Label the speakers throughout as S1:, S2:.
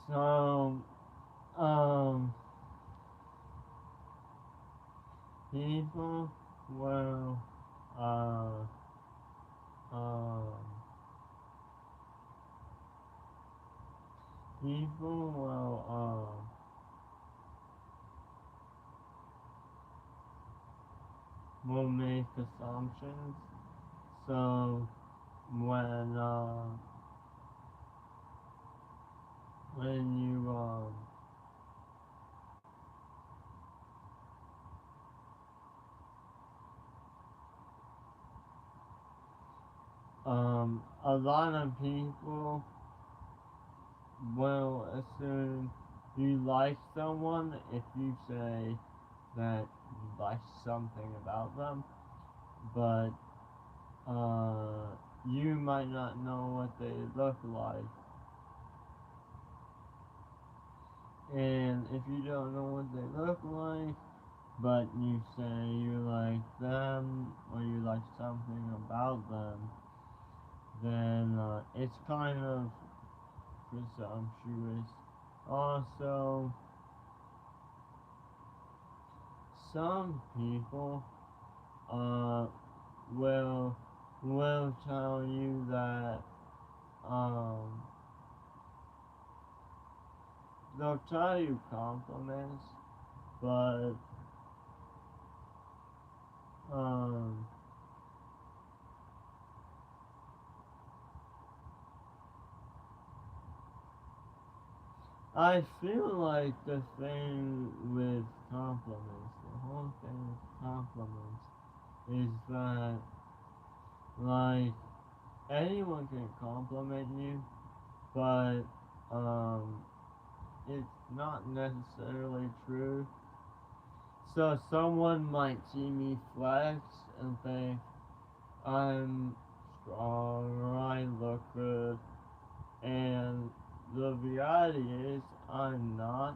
S1: So, um, people will, uh, um, people will make assumptions. So, when, when you, a lot of people will assume you like someone if you say that you like something about them, but you might not know what they look like. And if you don't know what they look like, but you say you like them or you like something about them, then it's kind of presumptuous. Also, some people uh, will tell you that um, they'll tell you compliments, but um, I feel like the thing with compliments, the whole thing with compliments, is that like anyone can compliment you, but um, it's not necessarily true. So someone might see me flex and think I'm strong or I look good, and the reality is I'm not,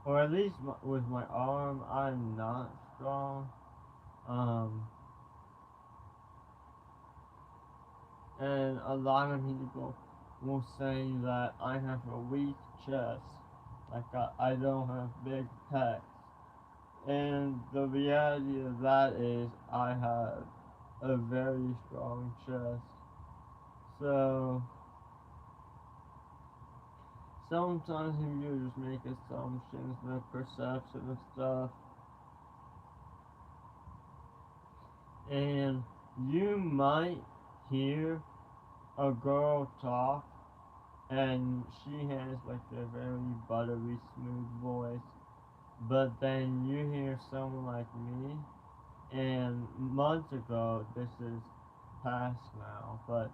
S1: or at least with my arm, I'm not strong. Um, and a lot of people will say that I have a weak chest, like I don't have big pecs. And the reality of that is I have a very strong chest. So sometimes you just make assumptions and a perception of stuff, and you might hear a girl talk and she has like a very buttery smooth voice, but then you hear someone like me, and months ago, this is past now, but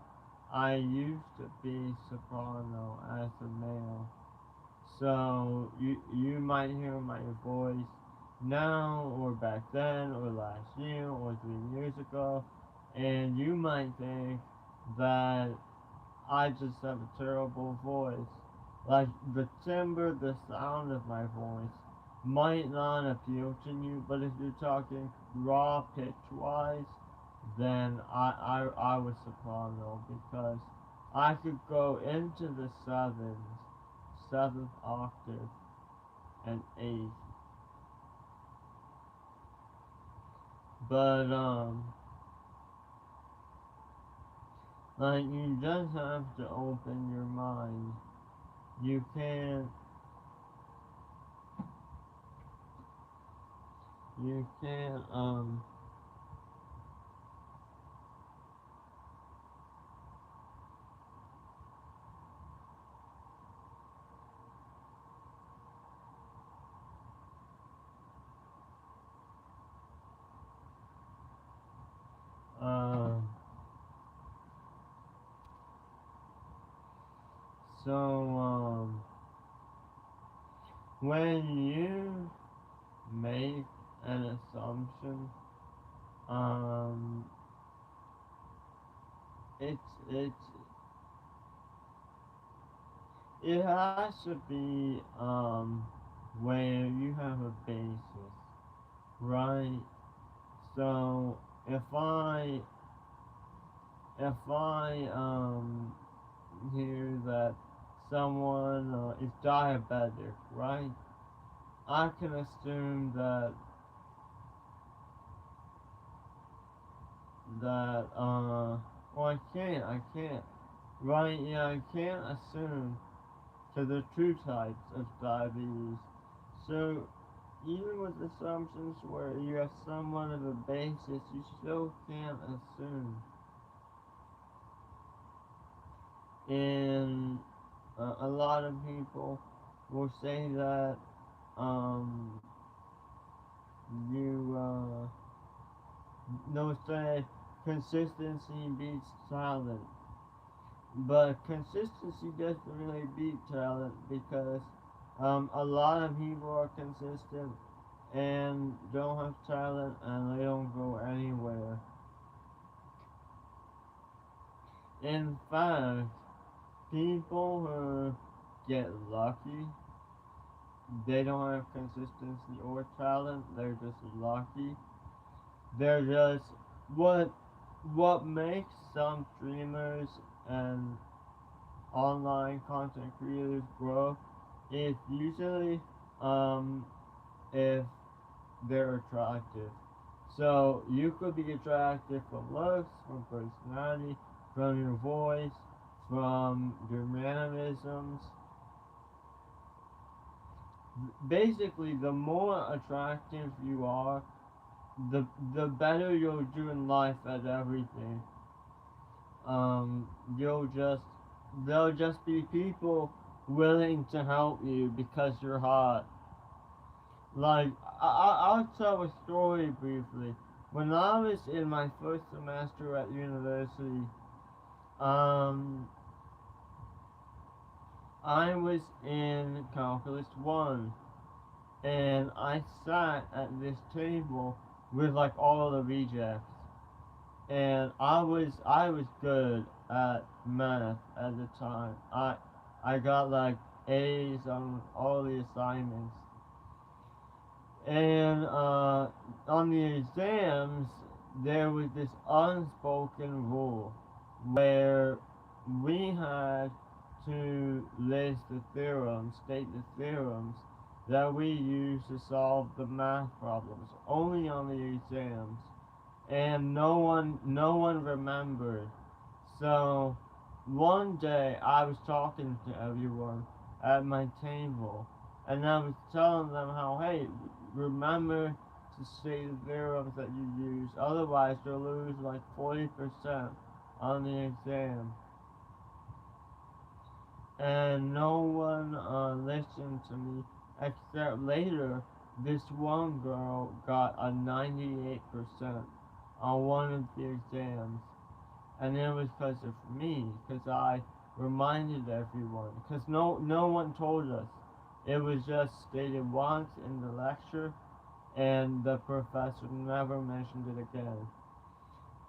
S1: I used to be soprano as a male. So you might hear my voice now or back then or last year or 3 years ago, and you might think that I just have a terrible voice. Like the timbre, the sound of my voice might not appeal to you, but if you're talking raw pitch wise, then I was soprano because I could go into the sevens, seventh octave, and eighth. But like you just have to open your mind. You can't you can't uh so when you make an assumption, um it's it has to be where you have a basis, right? So if I if I hear that someone is diabetic, right? I can assume that well, I can't, right? Yeah, I can't assume to the true types of diabetes. So even with assumptions where you have somewhat of a basis, you still can't assume. And a lot of people will say that um, you they'll say consistency beats talent, but consistency doesn't really beat talent because a lot of people are consistent and don't have talent and they don't go anywhere. In fact, people who get lucky, they don't have consistency or talent, they're just lucky. They're just what what makes some streamers and online content creators grow is usually um if they're attractive. So you could be attractive from looks, from personality, from your voice, from your mannerisms. Basically, the more attractive you are, the the better you'll do in life at everything. You'll just there'll just be people willing to help you because you're hot. Like I'll tell a story briefly. When I was in my first semester at university, um, I was in calculus one, and I sat at this table with like all the rejects, and I was good at math at the time. I got like A's on all the assignments, and on the exams there was this unspoken rule where we had to list the theorems, state the theorems that we use to solve the math problems only on the exams, and no one remembered. So one day I was talking to everyone at my table, and I was telling them how, hey, remember to say the theorems that you use, otherwise you'll lose like 40% on the exam. And no one listened to me, except later this one girl got a 98% on one of the exams, and it was because of me, because I reminded everyone, because no one told us. It was just stated once in the lecture, and the professor never mentioned it again.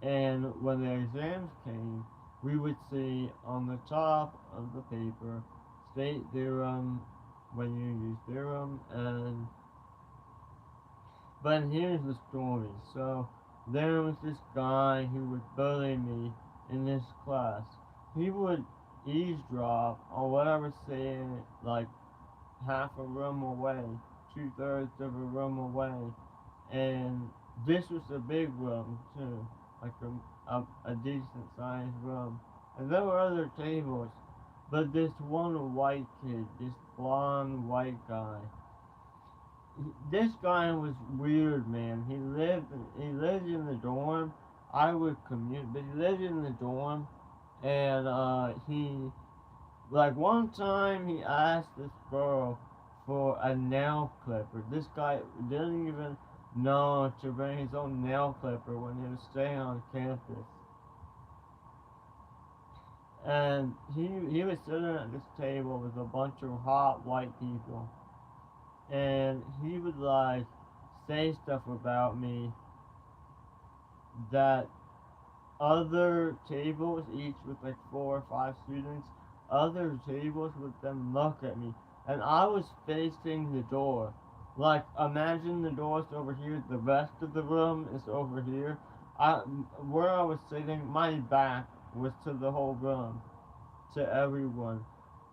S1: And when the exams came, we would see on the top of the paper, state theorem when you use theorem, and but here's the story. So there was this guy who would bully me in this class. He would eavesdrop on what I was saying, like half a room away, 2/3 of a room away, and this was a big room too, like a decent sized room. And there were other tables, but this one white kid, this blonde white guy, this guy was weird, man. He lived in the dorm. I would commute, but he lived in the dorm, and he like one time he asked this girl for a nail clipper. This guy didn't even know to bring his own nail clipper when he was staying on campus. And he was sitting at this table with a bunch of hot white people, and he would like say stuff about me that other tables, each with like 4 or 5 students, other tables would then look at me, and I was facing the door. Like, imagine the door's over here, the rest of the room is over here. I, where I was sitting, my back was to the whole room, to everyone.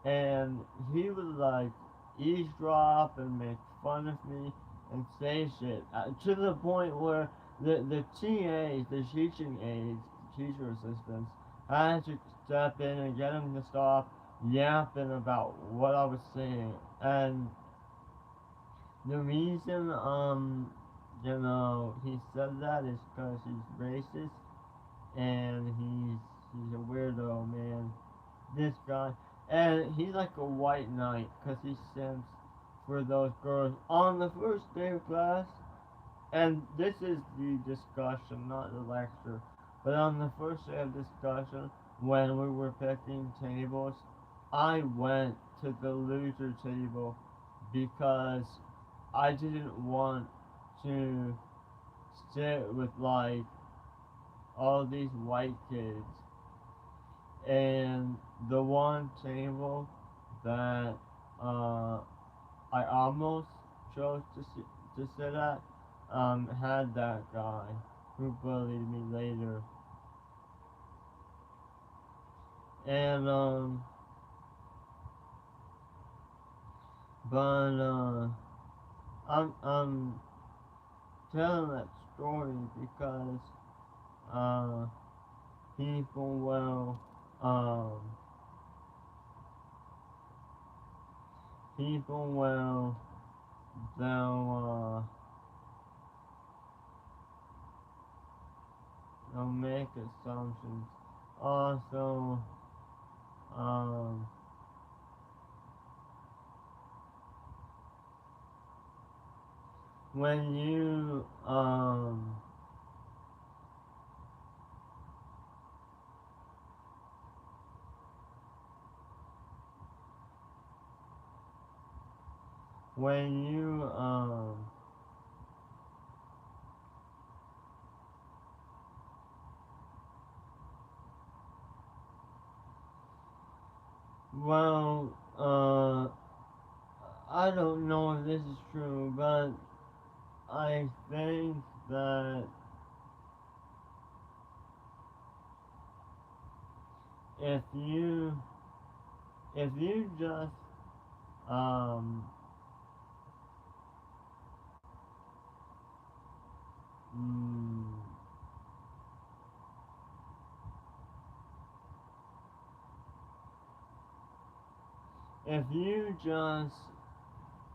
S1: And he would like eavesdrop and make fun of me and say shit to the point where the TAs, the teaching aides, teacher assistants, had to step in and get him to stop yapping about what I was saying. And the reason, he said that is because he's racist and he's a weirdo, man. This guy, and he's like a white knight because he sends for those girls on the first day of class. And this is the discussion, not the lecture. But on the first day of discussion, when we were picking tables, I went to the loser table because I didn't want to sit with like all these white kids. And the one table that uh, I almost chose to sit at had that guy who bullied me later. And but I'm telling that story because uh people will um people will they'll make assumptions. Also, um when you when you well I don't know if this is true, but I think that if you if you just um mm, if you just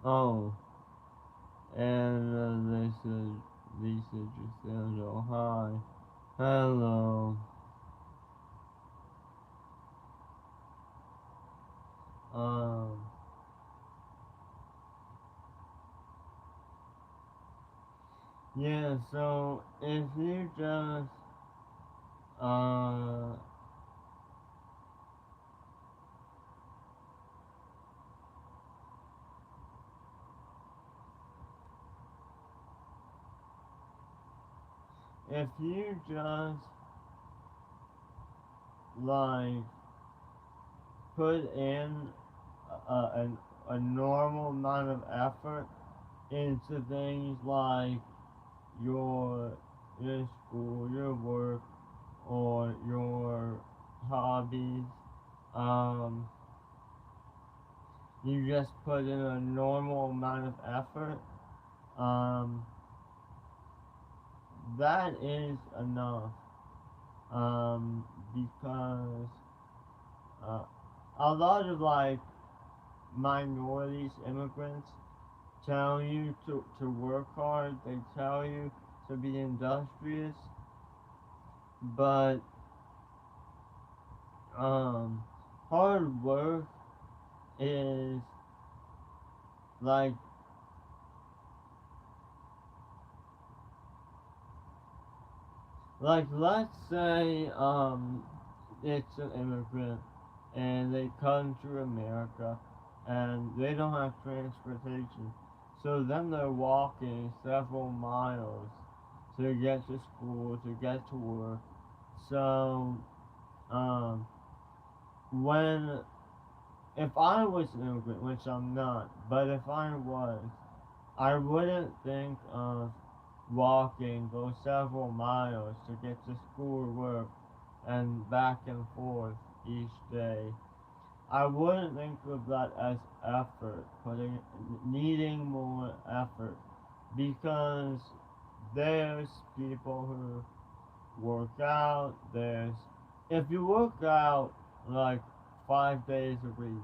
S1: oh and Lisa just said oh hi hello um yeah, so uh if you just like put in a, a, a normal amount of effort into things like your your school, your work, or your hobbies. Um, you just put in a normal amount of effort. Um, that is enough. Because uh, a lot of like minorities, immigrants, tell you to work hard. They tell you to be industrious, but um, hard work is like let's say it's an immigrant and they come to America and they don't have transportation. So then they're walking several miles to get to school, to get to work. So um when if I was an immigrant, which I'm not, but if I was, I wouldn't think of walking those several miles to get to school or work. and back and forth each day. I wouldn't think of that as effort, needing more effort, because there's people who work out. If you work out like 5 days a week,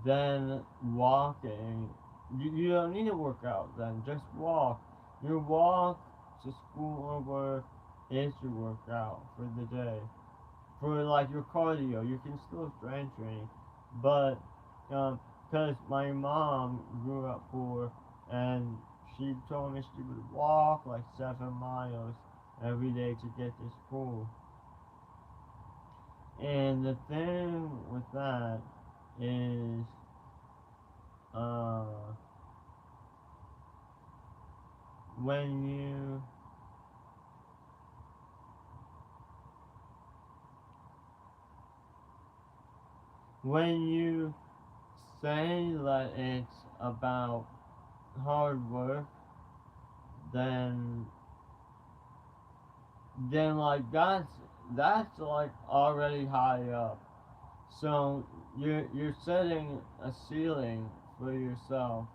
S1: then walking, you don't need to work out then, just walk. Your walk to school or work is your workout for the day. For like your cardio, you can still strength train, but because my mom grew up poor and she told me she would walk like 7 miles every day to get to school. And the thing with that is, uh, when you say that it's about hard work, then like that's like already high up. So you're setting a ceiling for yourself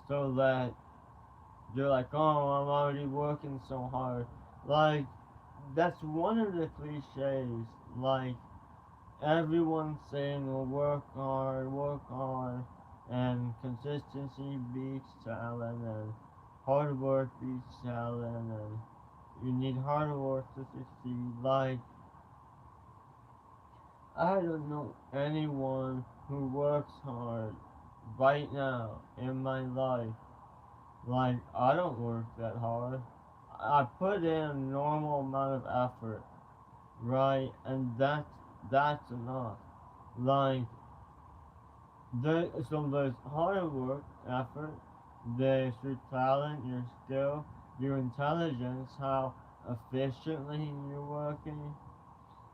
S1: so that you're like, oh, I'm already working so hard. Like that's one of the cliches. Like everyone's saying, well, work hard, and consistency beats talent, and hard work beats talent, and you need hard work to succeed. Like I don't know anyone who works hard right now in my life. Like, I don't work that hard. I put in a normal amount of effort, right? And that's enough. Like, so there's hard work, effort, there's your talent, your skill, your intelligence, how efficiently you're working.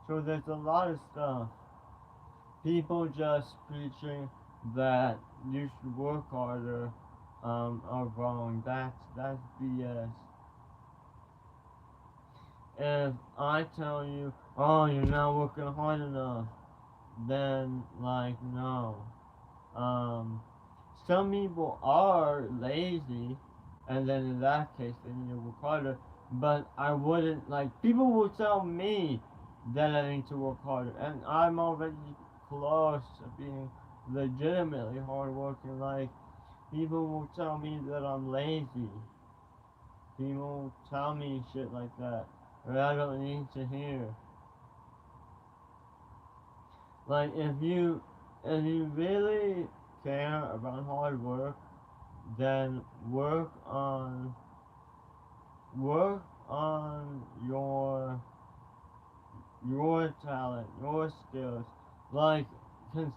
S1: So there's a lot of stuff. People just preaching that you should work harder are wrong. That's BS. If I tell you, oh, you're not working hard enough, then like no. Um, some people are lazy, and then in that case they need to work harder. But I wouldn't like people will tell me that I need to work harder, and I'm already close to being legitimately hardworking. Like people will tell me that I'm lazy. People will tell me shit like that, or I don't need to hear. Like if you really care about hard work, then work on your talent, your skills. Like, cause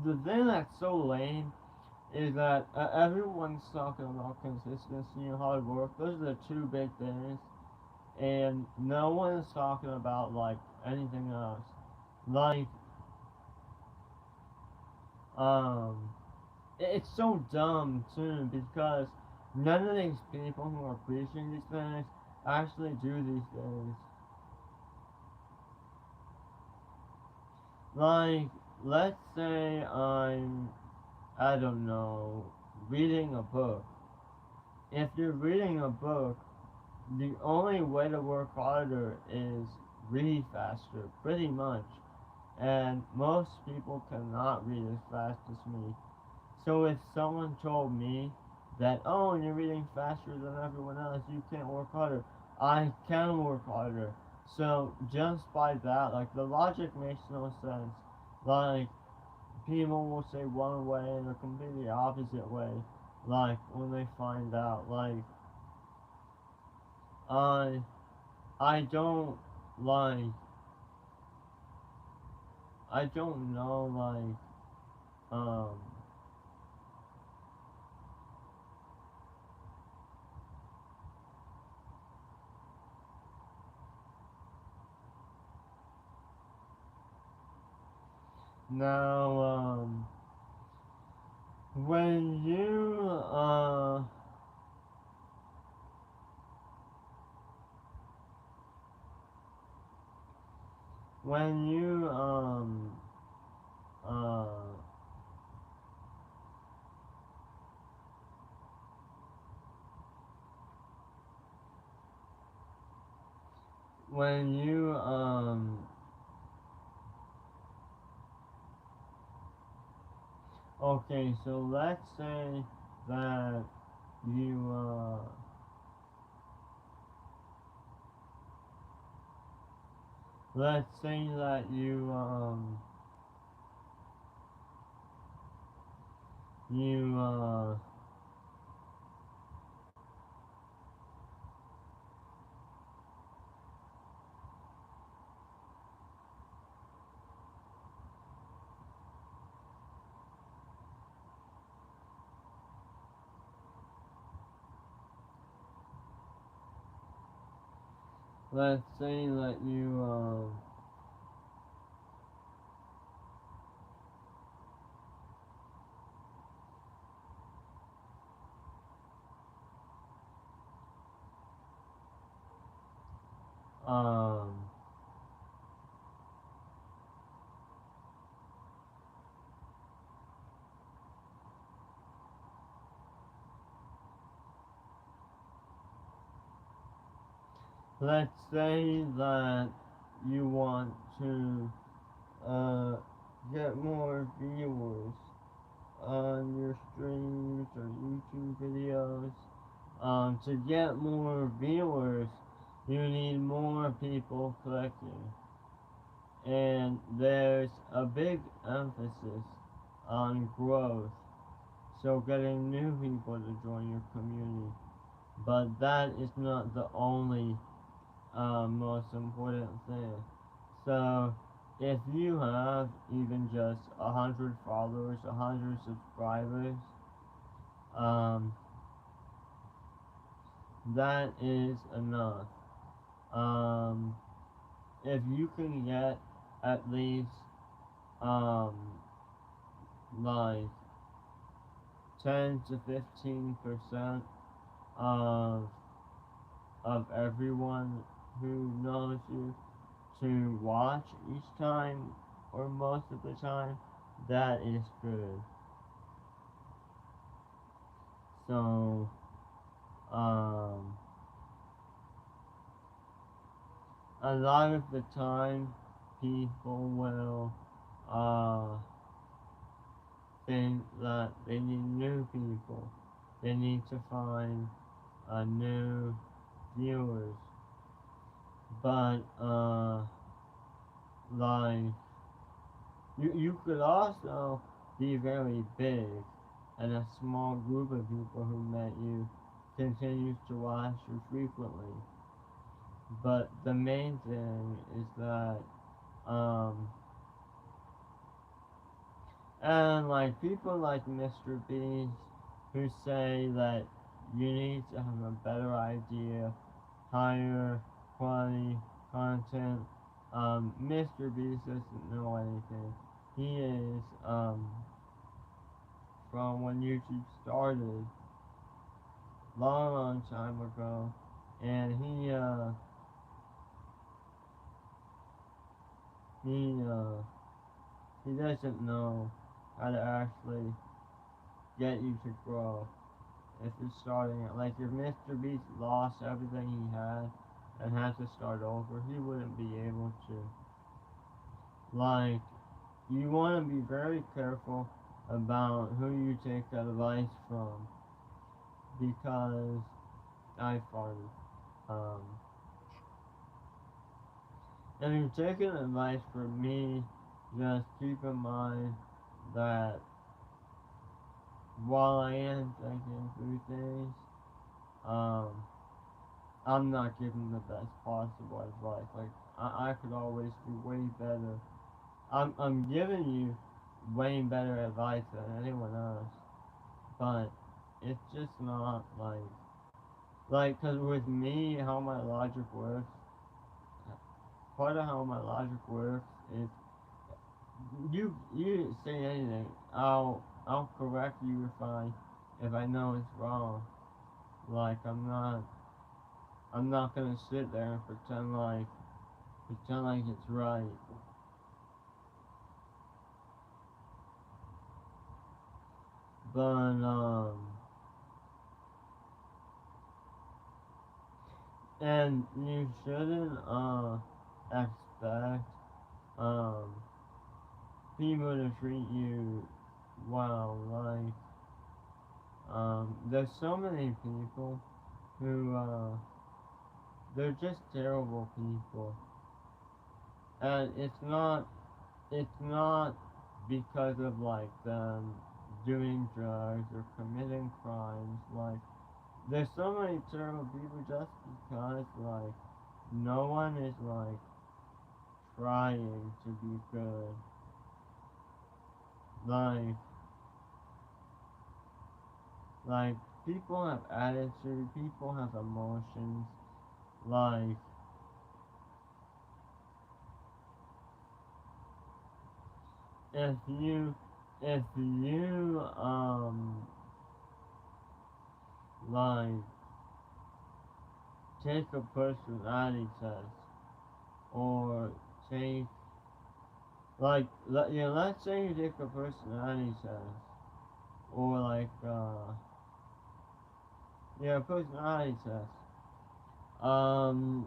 S1: the thing that's so lame is that everyone's talking about consistency and hard work. Those are the two big things, and no one is talking about like anything else. Like, um, it's so dumb too because none of these people who are preaching these things actually do these things. Like, let's say I don't know, reading a book. If you're reading a book, the only way to work harder is read faster, pretty much. And most people cannot read as fast as me. So if someone told me that, oh, you're reading faster than everyone else, you can't work harder, I can work harder. So just by that, like the logic makes no sense. Like people will say one way and a completely opposite way. Like when they find out, like I I don't like I don't know um now when you when you uh when you okay, so let's say that you let's say that you let's say that you um let's say that you want to uh get more viewers on your streams or YouTube videos. To get more viewers, you need more people clicking. And there's a big emphasis on growth, so getting new people to join your community. But that is not the only most important thing. So if you have even just 100 followers, 100 subscribers, um, that is enough. Um, if you can get at least um, like 10 to 15% of everyone who knows you to watch each time or most of the time, that is good. So um, a lot of the time, people will uh, think that they need new people. They need to find new viewers. But like you could also be very big, and a small group of people who met you continues to watch you frequently. But the main thing is that um, and like people like Mr. Beast who say that you need to have a better idea, higher quality content. Mr. Beast doesn't know anything. He is from when YouTube started, long time ago, and he he doesn't know how to actually get you to grow. If you're starting it, like if Mr. Beast lost everything he had and had to start over, he wouldn't be able to. Like, you want to be very careful about who you take advice from because I farted. Um, if you're taking advice from me, just keep in mind that while I am thinking through things, um, I'm not giving the best possible advice. Like I could always do way better. I'm giving you way better advice than anyone else, but it's just not cause with me how my logic works. Part of how my logic works is you say anything, I'll correct you if I know it's wrong. Like I'm not gonna sit there and pretend like pretend like it's right. But and you shouldn't expect um people to treat you well. Like there's so many people who they're just terrible people, and it's not because of like them doing drugs or committing crimes. Like there's so many terrible people just because like no one is like trying to be good. Like like people have attitude, people have emotions. Like if you if you like take a personality test or take let's say you take a personality test or personality test. Um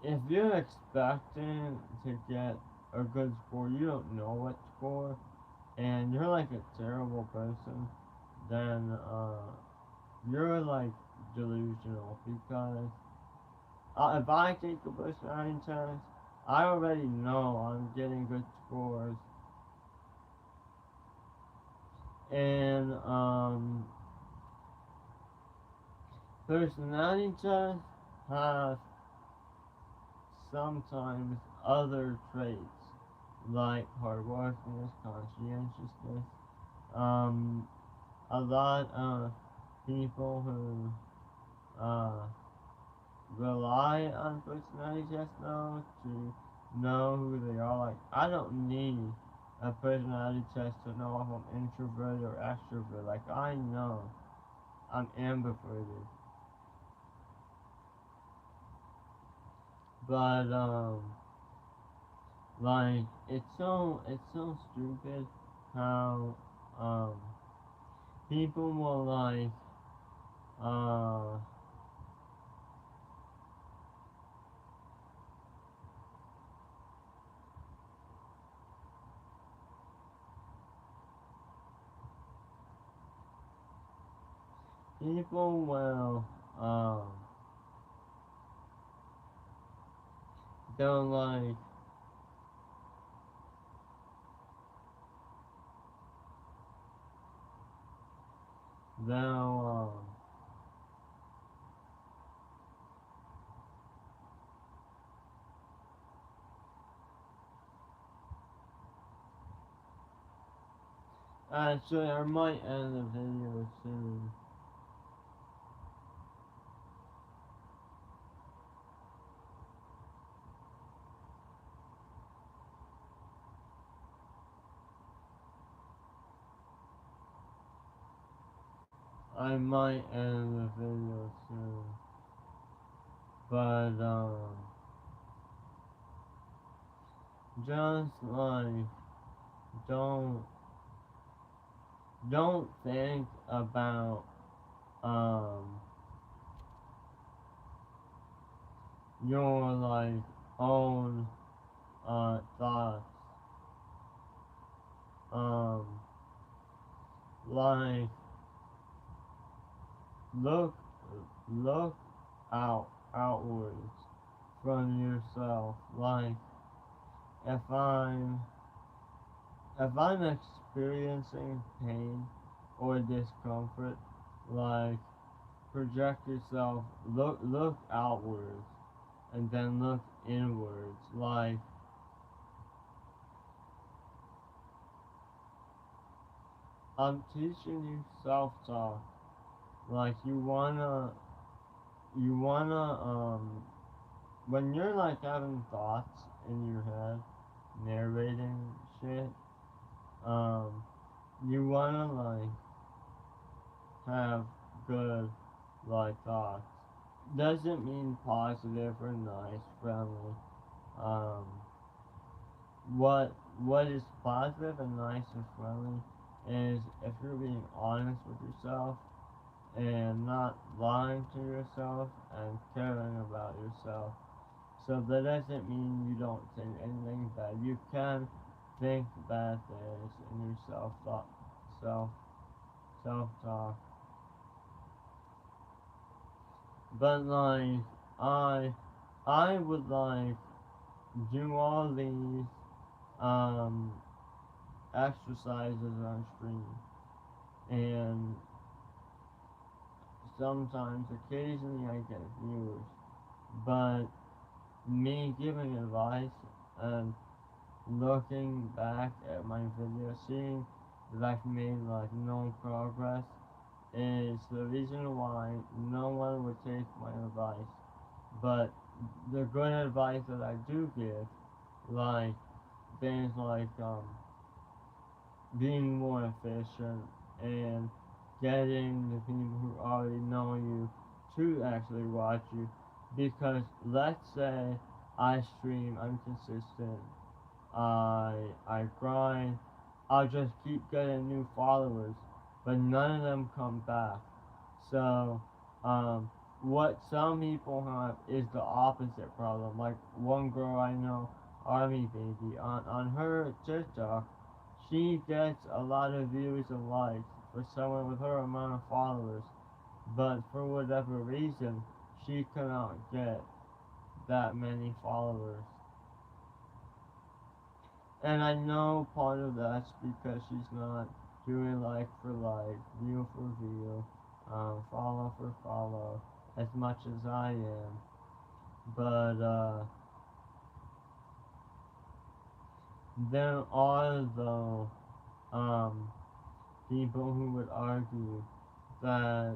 S1: if you're expecting to get a good score, you don't know what score, and you're like a terrible person, then you're like delusional because if I take a personality test, I already know I'm getting good scores, and personality tests have sometimes other traits like hardworkingness, conscientiousness. Um, a lot of people who rely on personality tests now to know who they are. Like, I don't need a personality test to know if I'm introvert or extrovert. Like, I know I'm ambivert. But, like, it's so stupid how, um, people will, uh, people will, they'll, they'll, actually, I might end the video soon. I might end the video soon. But, just don't, don't think about, um, your, own, thoughts. Um, like, look, look outwards from yourself. Like, if I'm, if I'm experiencing pain or discomfort, like, project yourself, look outwards, and then look inwards. Like, I'm teaching you self-talk. Like, you wanna, when you're like having thoughts in your head, narrating shit, um, you wanna like have good, thoughts. doesn't mean positive or nice, friendly. Um, what is positive and nice and friendly is if you're being honest with yourself and not lying to yourself and caring about yourself. So that doesn't mean you don't think anything bad. You can think bad things in your self self talk. But like I I would like do all these um exercises on stream, and sometimes occasionally I get views, but me giving advice and looking back at my video, seeing that I've made like no progress is the reason why no one would take my advice. But the good advice that I do give, like things like being more efficient and getting the people who already know you to actually watch you, because let's say I stream, I'm consistent, I grind, I'll just keep getting new followers, but none of them come back. So, um, what some people have is the opposite problem. Like one girl I know, Army Baby, on her TikTok, she gets a lot of views and likes for someone with her amount of followers, but for whatever reason, she cannot get that many followers. And I know part of that's because she's not doing like for like, view for view, follow for follow, as much as I am. But there are though um, people who would argue that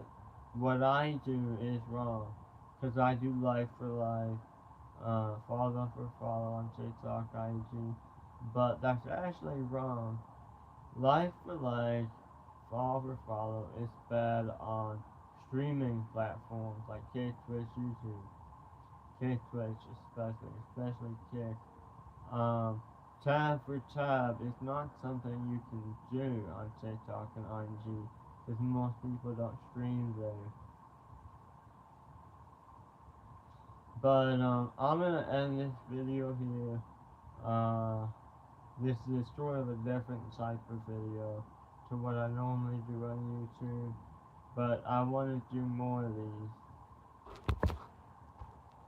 S1: what I do is wrong, because I do like for like, follow for follow on TikTok, IG, but that's actually wrong. Like for like, follow for follow is bad on streaming platforms like Kick, Twitch, YouTube. Kick, Twitch, especially Kick. Um, tab for tab is not something you can do on TikTok and IG because most people don't stream there. But I'm gonna end this video here. Uh, this is sort of a different type of video to what I normally do on YouTube, but I want to do more of these.